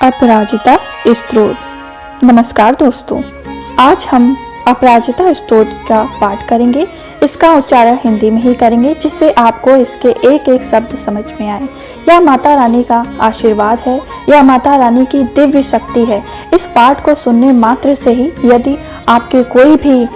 अपराजिता स्तोत्र। नमस्कार दोस्तों, आज हम अपराजिता स्तोत्र का पाठ करेंगे। इसका उच्चारण हिंदी में ही करेंगे जिससे आपको इसके एक एक शब्द समझ में आए। यह माता रानी का आशीर्वाद है, यह माता रानी की दिव्य शक्ति है। इस पाठ को सुनने मात्र से ही यदि आपके कोई भी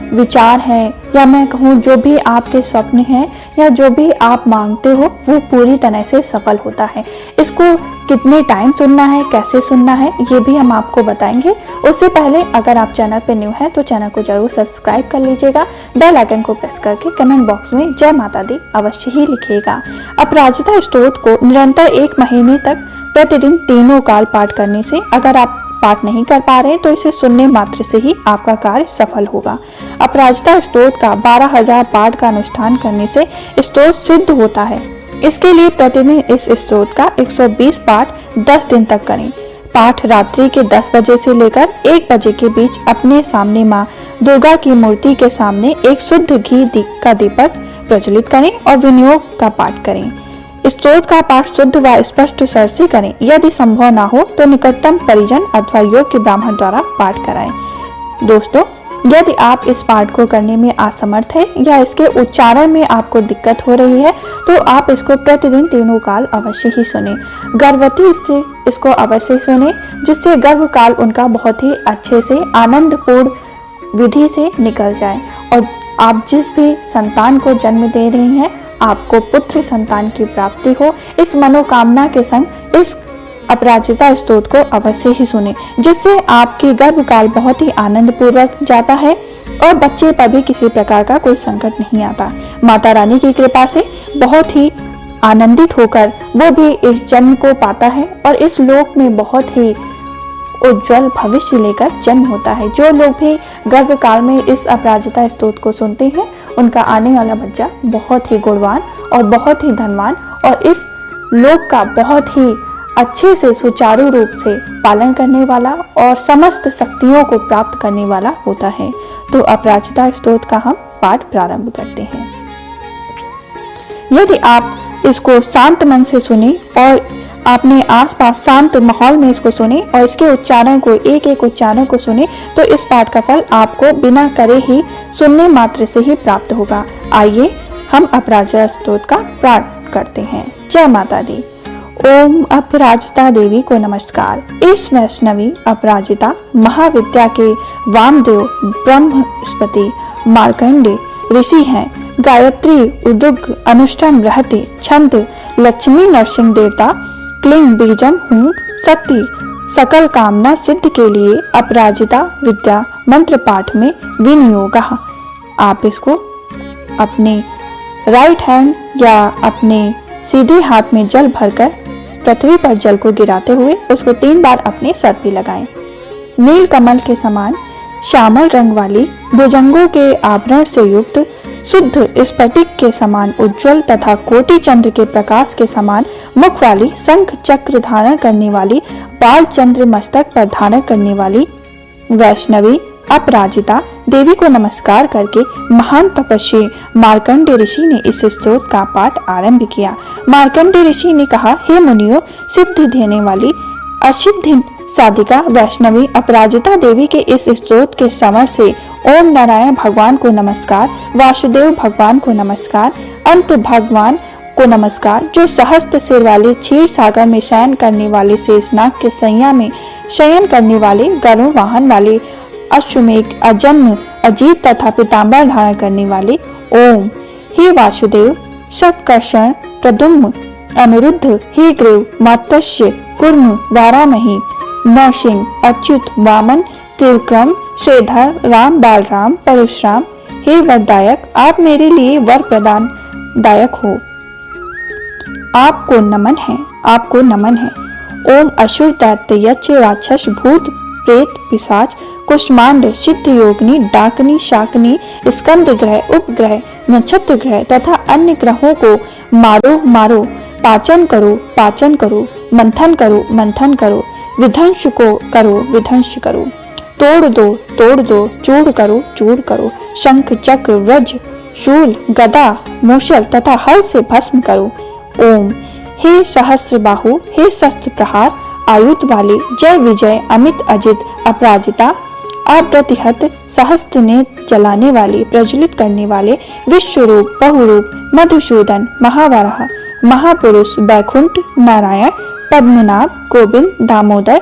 विचार हैं या मैं कहूँ जो भी आपके स्वप्न हैं या जो भी आप मांगते हो वो पूरी तरह से सफल होता है। इसको कितने टाइम सुनना है, कैसे सुनना है, ये भी हम आपको बताएंगे। उससे पहले अगर आप चैनल पर न्यू हैं तो चैनल को जरूर सब्सक्राइब कर लीजिएगा। बेल आइकन को प्रेस करके कमेंट बॉक्स में जय माता दी अवश्य ही लिखिएगा। अपराजिता स्तोत्र को निरंतर 1 महीने तक प्रतिदिन तीनों काल पाठ करने से, अगर आप पाठ नहीं कर पा रहे तो इसे सुनने मात्र से ही आपका कार्य सफल होगा। अपराजिता स्तोत्र का 12,000 पाठ का अनुष्ठान करने से स्तोत्र सिद्ध होता है। इसके लिए प्रतिदिन इस स्तोत्र का 120 पाठ 10 दिन तक करें। पाठ रात्रि के 10 बजे से लेकर 1 बजे के बीच अपने सामने माँ दुर्गा की मूर्ति के सामने एक शुद्ध घी का दीपक प्रज्वलित करें और विनियोग का पाठ करें। स्तोत्र का पाठ शुद्ध व स्पष्ट स्वर से करें। यदि संभव ना हो तो निकटतम परिजन अथवा योग्य ब्राह्मण द्वारा पाठ कराएं। दोस्तों, यदि आप इस पाठ को करने में असमर्थ है या इसके उच्चारण में आपको दिक्कत हो रही है तो आप इसको प्रतिदिन तीनों काल अवश्य ही सुने। गर्भवती स्त्री इसको अवश्य सुने जिससे गर्भकाल उनका बहुत ही अच्छे से आनंदपूर्ण विधि से निकल जाए और आप जिस भी संतान को जन्म दे रही हैं आपको पुत्र संतान की प्राप्ति हो। इस मनोकामना के संग इस अपराजिता स्तोत्र को अवश्य ही सुने जिससे आपकी गर्भकाल बहुत ही आनंद पूर्वक जाता है और बच्चे पर भी किसी प्रकार का कोई संकट नहीं आता। माता रानी की कृपा से बहुत ही आनंदित होकर वो भी इस जन्म को पाता है और इस लोक में बहुत ही उज्जवल भविष्य लेकर जन्म होता है। जो लोग भी गर्भकाल में इस अपराजिता स्तोत्र को सुनते हैं उनका आने वाला बच्चा बहुत ही गुणवान और बहुत ही धनवान और इस लोक का बहुत ही अच्छे से सुचारू रूप से पालन करने वाला और समस्त शक्तियों को प्राप्त करने वाला होता है। तो अपराजिता स्तोत्र का हम पाठ प्रारंभ करते हैं। यदि आप इसको शांत मन से सुने और आपने आसपास शांत माहौल में इसको सुने और इसके उच्चारण को एक एक उच्चारण को सुने तो इस पाठ का फल आपको बिना करे ही सुनने मात्र से ही प्राप्त होगा। आइए हम अपराजिता स्तोत्र का पाठ करते हैं। जय माता दी। ओम अपराजिता देवी को नमस्कार। इस वैष्णवी अपराजिता महाविद्या के वामदेव ब्रह्मस्पति मार्कंडे ऋषि हैं। गायत्री उदुग अनुष्ठान रहते छंद लक्ष्मी नरसिंह देवता क्लीं बीजम हूँ शक्ति सकल कामना सिद्ध के लिए अपराजिता विद्या मंत्र पाठ में विनियोग। आप इसको अपने राइट हैंड या अपने सीधे हाथ में जल भरकर पृथ्वी पर जल को गिराते हुए उसको 3 बार अपने सर पे लगाएं। नील कमल के समान श्यामल रंग वाली भुजंगों के आभरण से युक्त शुद्ध स्फटिक के समान उज्जवल तथा कोटि चंद्र के प्रकाश के समान मुख वाली शंख चक्र धारण करने वाली बाल चंद्र मस्तक पर धारण करने वाली वैष्णवी अपराजिता देवी को नमस्कार करके महान तपस्वी मार्कंडे ऋषि ने इस स्तोत्र का पाठ आरंभ किया। मार्कंडे ऋषि ने कहा, हे मुनियों, सिद्धि देने वाली असिद्धि साधिका वैष्णवी अपराजिता देवी के इस स्तोत्र के समर से ओम नारायण भगवान को नमस्कार, वासुदेव भगवान को नमस्कार, अंत भगवान को नमस्कार, जो सहस्त्र सिर वाले क्षीर सागर में शयन करने वाले शेषनाग के सैया में शयन करने वाले गरुड़ वाहन वाले अश्वमेघ अजन्म अजीत तथा पीताम्बर धारण करने वाले ओम। हे वासुदेव शतकर्षण प्रद्युम्न अनिरुद्ध हे ग्रीव मत्स्य कुर्म वारामही नरसिंह अच्युत वामन त्रिविक्रम श्रीधर राम बालराम परशुराम हे वरदायक, आप मेरे लिए वर प्रदान दायक हो। आपको नमन है, आपको नमन है। ओम असुर दैत्य यक्ष राक्षस भूत प्रेत पिशाच कुष्मांड सिद्ध योगिनी डाकनी शाकनी स्कंद ग्रह उपग्रह नक्षत्र ग्रह तथा अन्य ग्रहों को मारो मारो, पाचन करो पाचन करो, मंथन करो मंथन करो, विध्वंस को करो विध्वंस करो, तोड़ दो चूड़ करो, शंख चक्र वज्र शूल गदा मूषल तथा हल से भस्म करो। ओम। हे सहस्त्र बाहु, हे शस्त्र प्रहार, आयुध वाले, जय विजय अमित अजित अपराजिता, अप्रतिहत सहस्त्र नेत्र जलाने वाले, प्रज्वलित करने वाले, विश्वरूप बहुरूप मधुसूदन महावराह, महापुरुष वैकुंठ नारायण पद्मनाभ गोविंद दामोदर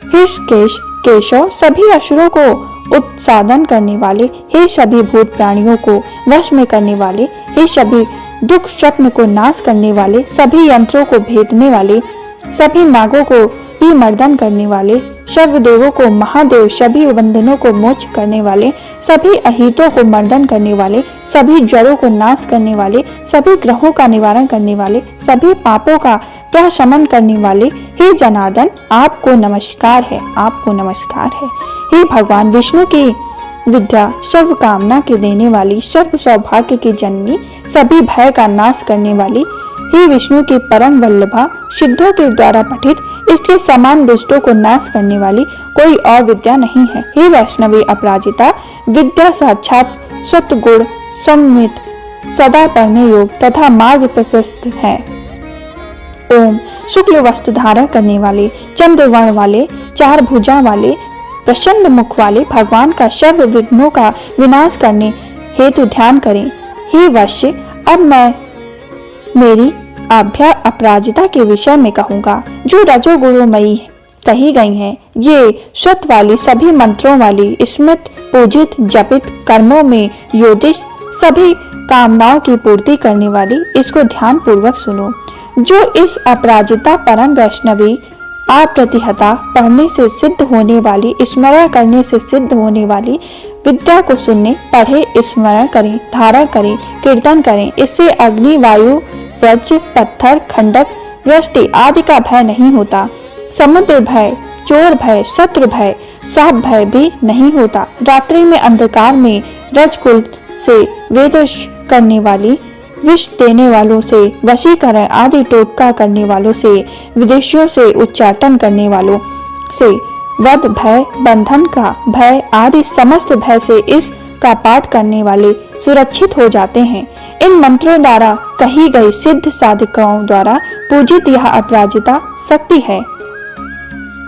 हृषिकेश केशव, सभी असुरों को उत्सादन करने वाले, हे सभी भूत प्राणियों को वश में करने वाले, हे सभी दुख स्वप्न को नाश करने वाले, सभी यंत्रों को भेदने वाले, सभी नागों को भी मर्दन करने वाले, सर्वदेवों को महादेव, सभी बंधनों को मोक्ष करने वाले, सभी अहितों को मर्दन करने वाले, सभी ज्वरों को नाश करने वाले, सभी ग्रहों का निवारण करने वाले, सभी पापों का प्रशमन करने वाले, हे जनार्दन आपको नमस्कार है, आपको नमस्कार है। हे भगवान विष्णु की विद्या सर्व कामना के देने वाली, सर्व सौभाग्य की जननी, सभी भय का नाश करने वाली, हे विष्णु की परम वल्लभा, सिद्धों के द्वारा पठित इसके समान दुष्टों को नाश करने वाली कोई और विद्या नहीं है। हे वैष्णवी अपराजिता, विद्या साक्षात सत्गुण सम्मित सदा पढ़ने योग तथा मार्ग प्रशस्त है। ओम शुक्ल वस्त्र धारण करने वाले, चंद्रवर्ण वाले, चार भुजा वाले, प्रसन्न मुख वाले भगवान का सर्व विघ्नों का विनाश करने हेतु ध्यान करें। हे वैश्य, अब मैं मेरी आभ्या अपराजिता के विषय में कहूँगा, जो रजोगुणमयी कही गई हैं। ये सत वाली, सभी मंत्रों वाली, स्मृत पूजित जपित कर्मों में योदित, सभी कामनाओं की पूर्ति करने वाली। इसको ध्यान पूर्वक सुनो। जो इस अपराजिता परम वैष्णवी अप्रतिहता पढ़ने से सिद्ध होने वाली, स्मरण करने से सिद्ध होने वाली विद्या को सुनने, पढ़े, स्मरण करें, धारण करें, कीर्तन करें। इससे अग्नि, वायु, वज्र, पत्थर, खंडक, वृष्टि आदि का भय नहीं होता। समुद्र भय, चोर भय, शत्रु भय, साप भय भी नहीं होता। रात्रि में अंधकार में रजकुल से वेदश करने वाली, विष देने वालों से, वशीकरण आदि टोटका करने वालों से, विदेशियों से उच्चाटन करने वालों से, वध भय, बंधन का भय आदि समस्त भय से इसका पाठ करने वाले सुरक्षित हो जाते हैं। इन मंत्रों द्वारा कही गई सिद्ध साधकों द्वारा पूजित यह अपराजिता शक्ति है।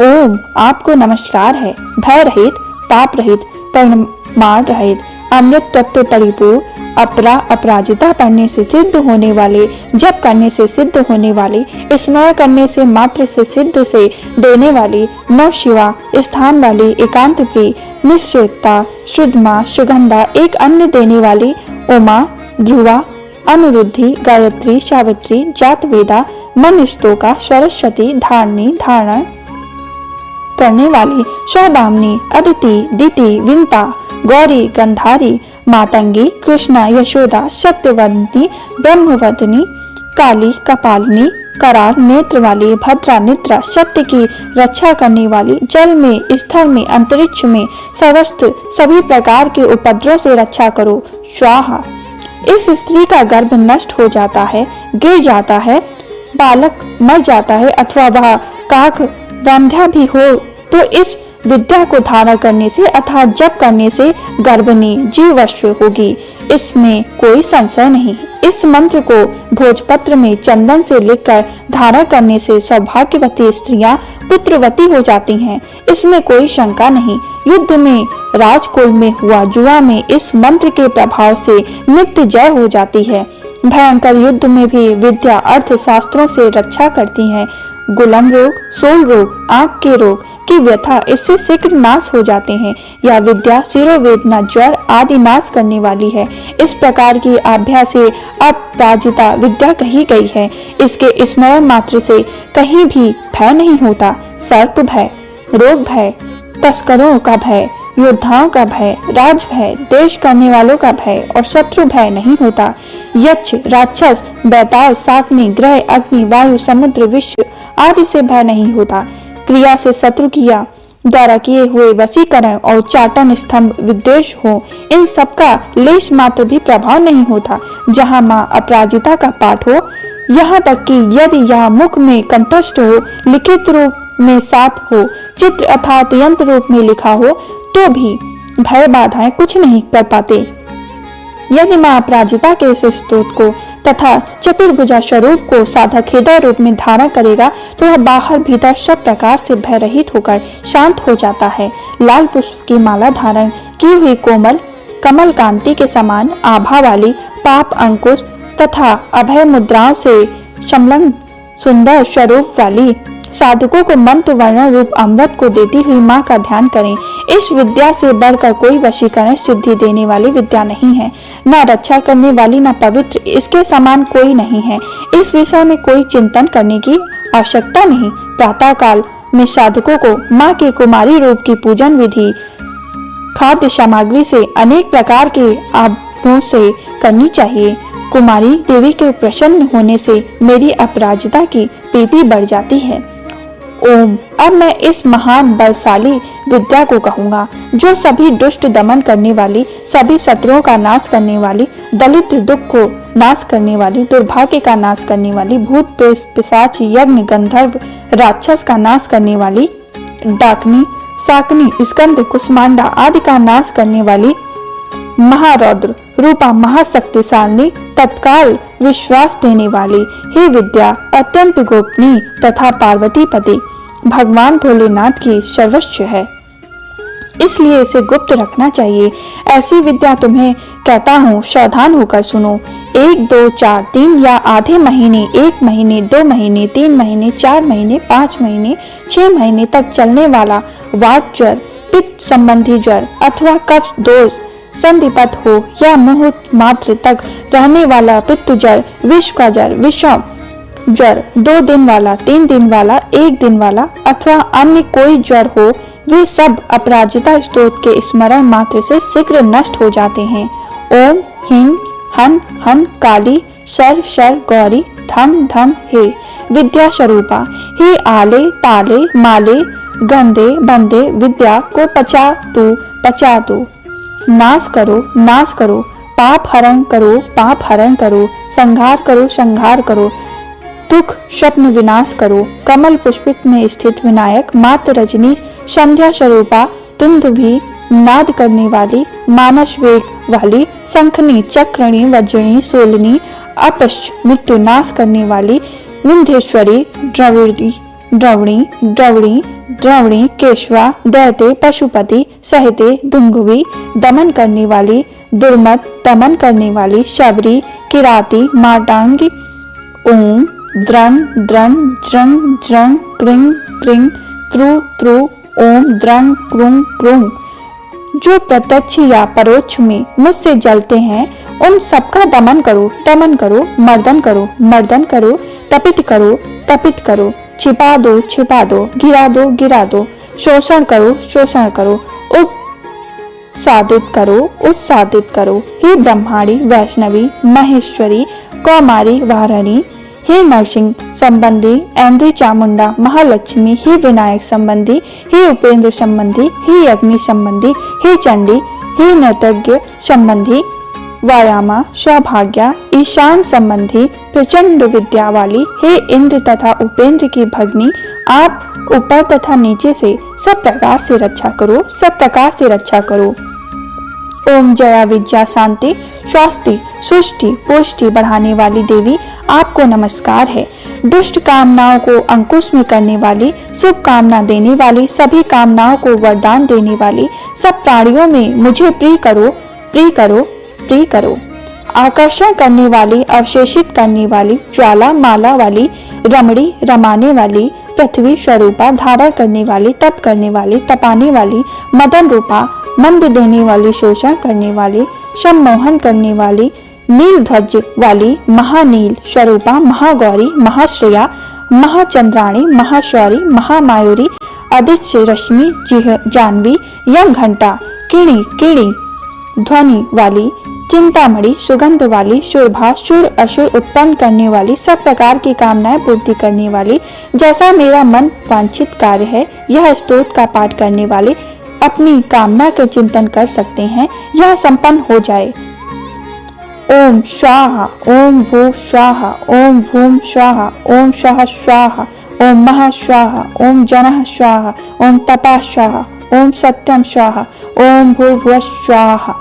ओम आपको नमस्कार है। भय रहित, पाप रहित, परिमाण रहित, अमृत तत्व परिपूर्ण अपराजिता पढ़ने से सिद्ध होने वाले, जप करने से सिद्ध होने वाली, स्मरण करने से मात्र से सिद्ध से देने वाली, नव शिवा स्थान वाली, एकांत प्रिय, निश्चितता, शुद्धमा, सुगंधा, एक अन्य देने वाली, उमा, ध्रुवा, अनुरुद्धि, गायत्री, सावित्री, जातवेदा, मन स्तोका, सरस्वती, धारणी, धारण करने वाली, सौदामिनी, अदिति, दिति, विंता, गौरी, गंधारी, मातंगी, कृष्णा, यशोदा, सत्यवंती, ब्रह्मवदनी, काली, कपालिनी, करार नेत्र वाली, भद्रा, निद्रा, सत्य की रक्षा करने वाली, जल में, स्थल में, अंतरिक्ष में, सर्वस्त्र सभी प्रकार के उपद्रव से रक्षा करो। स्वाहा। इस स्त्री का गर्भ नष्ट हो जाता है, गिर जाता है, बालक मर जाता है अथवा वह काक वंध्या भी हो तो इस विद्या को धारण करने से अर्थात जप करने से गर्भिणी जीवश्व होगी, इसमें कोई संशय नहीं। इस मंत्र को भोजपत्र में चंदन से लिखकर धारण करने से सौभाग्यवती स्त्रियां पुत्रवती हो जाती हैं, इसमें कोई शंका नहीं। युद्ध में, राजकुल में हुआ जुआ में इस मंत्र के प्रभाव से नित्य जय हो जाती है। भयंकर युद्ध में भी विद्या अर्थ शास्त्रों से रक्षा करती है। गुलम रोग, सोल रोग, आंख के रोग की व्यथा इससे शीघ्र नाश हो जाते हैं। यह विद्या शिरोवेदना, ज्वर आदि नाश करने वाली है। इस प्रकार की आभ्या से अपराजिता विद्या कही गई है। इसके स्मरण मात्र से कहीं भी भय नहीं होता। सर्प भय, रोग भय, तस्करों का भय, योद्धाओं का भय, राज भय, देश करने वालों का भय और शत्रु भय नहीं होता। यक्ष, राक्षस, बैताल, शाकनी, ग्रह, अग्नि, वायु, समुद्र, विश्व आदि से भय नहीं होता। क्रिया से शत्रु किया द्वारा किए हुए वशीकरण और चाटन, स्तंभ, विद्वेष हो, इन सब का लेश मात्र भी प्रभाव नहीं होता। जहाँ माँ अपराजिता का पाठ हो, यहाँ तक कि यदि यह मुख में कंठस्थ हो, लिखित रूप में साथ हो, चित्र अर्थात यंत्र रूप में लिखा हो, तो भी भय बाधाएं कुछ नहीं कर पाते। यदि माँ अपराजिता के इस स्तोत्र को तथा चतुर्भुजा स्वरूप को साधक हृदय रूप में धारण करेगा तो वह बाहर भीतर सब प्रकार से भयरहित होकर शांत हो जाता है। लाल पुष्प की माला धारण की हुई कोमल कमल कांति के समान आभा वाली पाप अंकुश तथा अभय मुद्राओं से संलग्न सुंदर स्वरूप वाली साधकों को मंत्र वर्ण रूप अमृत को देती हुई माँ का ध्यान करें। इस विद्या से बढ़कर कोई वशीकरण सिद्धि देने वाली विद्या नहीं है, न रक्षा करने वाली न पवित्र इसके समान कोई नहीं है। इस विषय में कोई चिंतन करने की आवश्यकता नहीं। प्रातः काल में साधकों को माँ के कुमारी रूप की पूजन विधि खाद्य सामग्री से अनेक प्रकार के आभूषणों से करनी चाहिए। कुमारी देवी के प्रसन्न होने से मेरी अपराजिता की प्रीति बढ़ जाती है। ओम। अब मैं इस महान बलशाली विद्या को कहूँगा जो सभी दुष्ट दमन करने वाली, सभी शत्रुओं का नाश करने वाली, दरिद्र दुख को नाश करने वाली, दुर्भाग्य का नाश करने वाली, भूत प्रेत पिशाच यज्ञ गंधर्व राक्षस का नाश करने वाली, डाकनी शाकनी स्कंद कुष्मांडा आदि का नाश करने वाली, महारौद्र रूपा महाशक्तिशालिनी तत्काल विश्वास देने वाली ही विद्या अत्यंत गोपनीय तथा पार्वतीपति भगवान भोलेनाथ की सर्वस्व है, इसलिए इसे गुप्त रखना चाहिए। ऐसी विद्या तुम्हें कहता हूँ, सावधान होकर सुनो। 1 2 4 3 या आधे महीने, 1 महीने, 2 महीने, 3 महीने, 4 महीने, 5 महीने, 6 महीने तक चलने वाला वात ज्वर, पित्त संबंधी ज्वर अथवा कफ दोष संधिपत हो या मुहूर्त मात्र तक रहने वाला पित्त ज्वर, विष का ज्वर, विषम ज्वर, 2 दिन वाला, 3 दिन वाला, 1 दिन वाला अथवा अन्य कोई ज्वर हो, वे सब अपराजिता स्तोत्र के स्मरण मात्र से शीघ्र नष्ट हो जाते हैं। ओम ह्रीं हन हन काली शर शर गौरी धम धम हे विद्या स्वरूपा, हे आले ताले माले गंदे बंदे विद्या को पचा दो, नाश करो, पाप हरण करो, संहार करो, दुख स्वप्न विनाश करो। कमल पुष्पित में स्थित विनायक मात रजनी संध्या स्वरूपा दुंदुभी नाद करने वाली, मानस वेग वाली, शंखनी चक्रणी वज्रणी सोलनी अपश्च मृत्यु नाश करने वाली, विंध्येश्वरी द्रवणी केशवा दैत्य पशुपति सहिते दुंगुवी दमन करने वाली, दुर्मत दमन करने वाली, शबरी किराती माटांगी। ओम द्रं द्रं ज्रं ज्रं क्रिं क्रिं त्रू ओम द्रं क्रुं क्रुं। जो प्रत्यक्ष या परोक्ष में मुझसे जलते हैं उन सबका दमन करो, मर्दन करो, तपित करो, छिपा दो, गिरा दो, शोषण करो, उत्सादित करो। हे ब्रह्माणी वैष्णवी महेश्वरी कौमारी वारणी, हे नरसिंह संबंधी, ऐन्द्री चामुंडा महालक्ष्मी, हे विनायक संबंधी, हे उपेंद्र संबंधी, हे अग्नि संबंधी, हे चंडी, हे नृतज्ञ संबंधी, वायामा सौभाग्या ईशान संबंधी प्रचंड विद्या वाली, हे इंद्र तथा उपेंद्र की भगनी, आप ऊपर तथा नीचे से सब प्रकार से रक्षा करो। ओम जया विद्या शांति स्वास्थ्य सुष्टि पुष्टि बढ़ाने वाली देवी, आपको नमस्कार है। दुष्ट कामनाओं को अंकुश में करने वाली, शुभ कामना देने वाली, सभी कामनाओं को वरदान देने वाली, सब प्राणियों में मुझे प्रिय करो। आकर्षण करने वाली, अवशेषित करने वाली, ज्वाला माला वाली, रमणी रमाने वाली, पृथ्वी स्वरूपा धारण करने वाली, तप करने वाली, तपाने वाली, मदन रूपा मंद देने वाली, शोषण करने वाली, सम्मोहन करने वाली, नील ध्वज वाली, महानील स्वरूपा, महागौरी, महाश्रेया, महाचंद्राणी, महाशौरी, महामायूरी, आदित्य रश्मि जानवी, यम घंटा, किणी ध्वनि वाली, चिंतामणि सुगंध वाली, शुरभा शुर असुर उत्पन्न करने वाली, सब प्रकार की कामनाएं पूर्ति करने वाली, जैसा मेरा मन वांछित कार्य है यह स्तोत्र का पाठ करने वाले अपनी कामना के चिंतन कर सकते हैं, यह संपन्न हो जाए। ओम स्वाहा, ओम भू स्वाहा, ओम भूम स्वाहा, ओम स्वाहा स्वाहा, ओम महा स्वाहा, ओम जनः स्वाहा, ओम तपा स्वाहा, ओम सत्यम स्वाहा, ओम भूर्भुवः स्वाहा।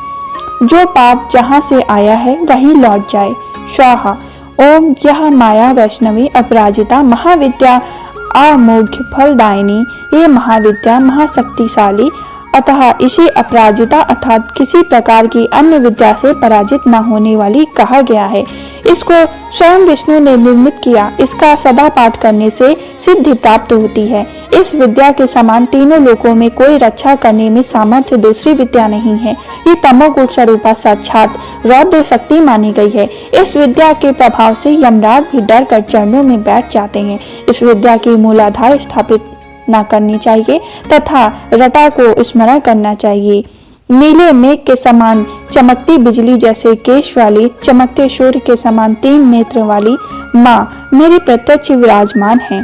जो पाप जहाँ से आया है वही लौट जाए। स्वाहा। ओम यह माया वैष्णवी अपराजिता महाविद्या अमोघ फलदायिनी, ये महाविद्या महाशक्तिशाली, अतः इसे अपराजिता अर्थात किसी प्रकार की अन्य विद्या से पराजित न होने वाली कहा गया है। इसको स्वयं विष्णु ने निर्मित किया। इसका सदा पाठ करने से सिद्धि प्राप्त होती है। इस विद्या के समान तीनों लोकों में कोई रक्षा करने में सामर्थ्य दूसरी विद्या नहीं है। ये तमोगुण स्वरूपा साक्षात रौद्र शक्ति मानी गई है। इस विद्या के प्रभाव से यमराज भी डर कर चरणों में बैठ जाते हैं। इस विद्या की मूलाधार स्थापित न करनी चाहिए तथा रटा को स्मरण करना चाहिए। नीले मेघ के समान चमकती बिजली जैसे केश वाली, चमकते सूर्य के समान 3 नेत्र वाली माँ मेरे प्रत्यक्ष विराजमान है।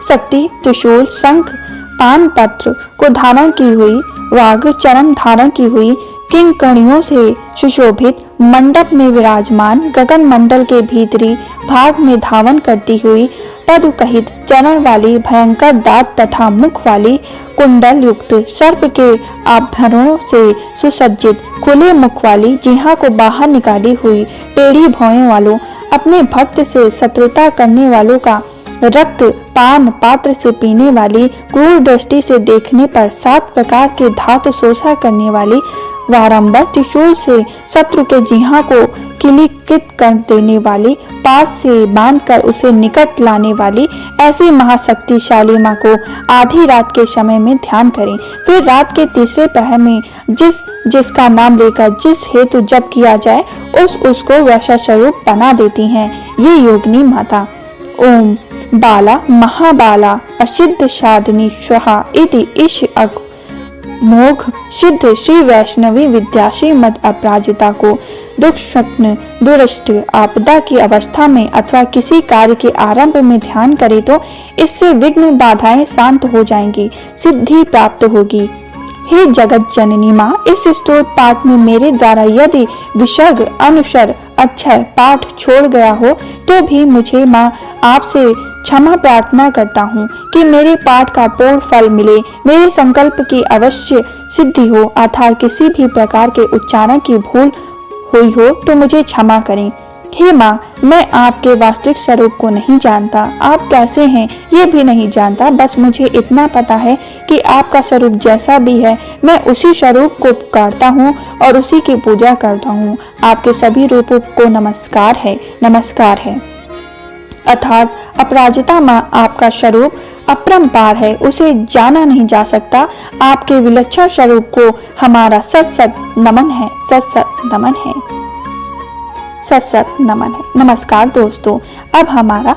शक्ति त्रिशूल शंख पान पत्र को धारण की हुई, वाग्र चरम धारण की हुई, किंकणियों से सुशोभित मंडप में विराजमान, गगन मंडल के भीतरी भाग में धावन करती हुई, पदुकहित चरण वाली, भयंकर दांत तथा मुख वाली, कुंडल युक्त सर्प के आभरणों से सुसज्जित खुले मुख वाली, जिह्वा को बाहर निकाली हुई, टेढ़ी भौहें वालों, अपने भक्त से शत्रुता करने वालों का रक्त पान पात्र से पीने वाली, क्रूर दृष्टि से देखने पर 7 प्रकार के धातु शोषण करने वाली, बारंबार त्रिशूल से शत्रु के जिह्वा को किलिकित कर देने वाली, पास से बांधकर उसे निकट लाने वाली, ऐसी महाशक्तिशाली मां को आधी रात के समय में ध्यान करें। फिर रात के तीसरे पहर में जिसका नाम लेकर जिस हेतु जप किया जाए उसको वैसा स्वरूप बना देती हैं ये योगिनी माता। ओम बाला महाबाला असिद्ध साधनी स्वाहा इति इश मोघ सिद्ध श्री वैष्णवी विद्या श्रीमद अपराजिता को दुख स्वप्न दुष्ट आपदा की अवस्था में अथवा किसी कार्य के आरंभ में ध्यान करे तो इससे विघ्न बाधाएं शांत हो जाएंगी, सिद्धि प्राप्त होगी। हे जगत जननी माँ, इस स्तोत्र पाठ में मेरे द्वारा यदि विसर्ग अनुसर अक्षय पाठ छोड़ गया हो तो भी मुझे माँ आपसे क्षमा प्रार्थना करता हूँ कि मेरे पाठ का पूर्ण फल मिले, मेरे संकल्प की अवश्य सिद्धि हो, अर्थात किसी भी प्रकार के उच्चारण की भूल हुई हो तो मुझे क्षमा करें। हे माँ, मैं आपके वास्तविक स्वरूप को नहीं जानता, आप कैसे हैं ये भी नहीं जानता, बस मुझे इतना पता है कि आपका स्वरूप जैसा भी है मैं उसी स्वरूप को पुकारता हूँ और उसी की पूजा करता हूँ। आपके सभी रूपों को नमस्कार है, नमस्कार है। अर्थात अपराजिता माँ आपका स्वरूप अपरंपार है, उसे जाना नहीं जा सकता। आपके विलक्षण स्वरूप को हमारा सत नमन है, सत नमन है, सत नमन है। नमस्कार दोस्तों, अब हमारा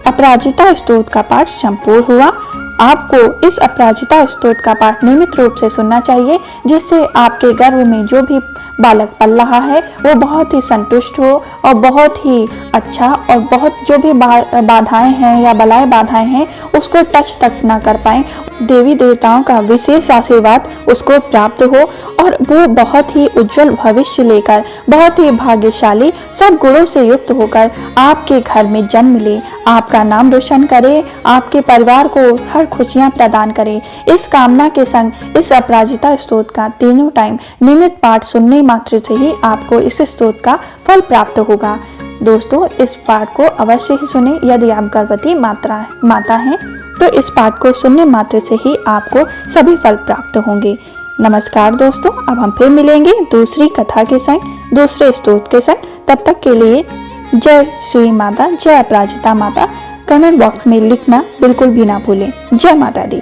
अपराजिता स्तोत्र का पाठ संपूर्ण हुआ। आपको इस अपराजिता स्तोत्र का पाठ नियमित रूप से सुनना चाहिए, जिससे आपके गर्भ में जो भी बालक पल रहा है वो बहुत ही संतुष्ट हो और बहुत ही अच्छा, और बहुत जो भी बाधाएं हैं या बलाएं बाधाएं हैं उसको टच तक ना कर पाए, देवी देवताओं का विशेष आशीर्वाद उसको प्राप्त हो और वो बहुत ही उज्जवल भविष्य लेकर बहुत ही भाग्यशाली सब गुणों से युक्त होकर आपके घर में जन्म ले, आपका नाम रोशन करे, आपके परिवार को हर खुशियां प्रदान करे। इस कामना के संग इस अपराजिता स्तोत्र का तीनों टाइम नियमित पाठ सुनने मात्र से ही आपको इस स्तोत्र का फल प्राप्त होगा। दोस्तों, इस पाठ को अवश्य ही सुने। यदि आप गर्भवती माता हैं तो इस पाठ को सुनने मात्र से ही आपको सभी फल प्राप्त होंगे। नमस्कार दोस्तों, अब हम फिर मिलेंगे दूसरी कथा के संग, दूसरे स्तोत्र के संग। तब तक के लिए जय श्री माता, जय अपराजिता माता। कमेंट बॉक्स में लिखना बिल्कुल भी ना भूलें। जय माता दी।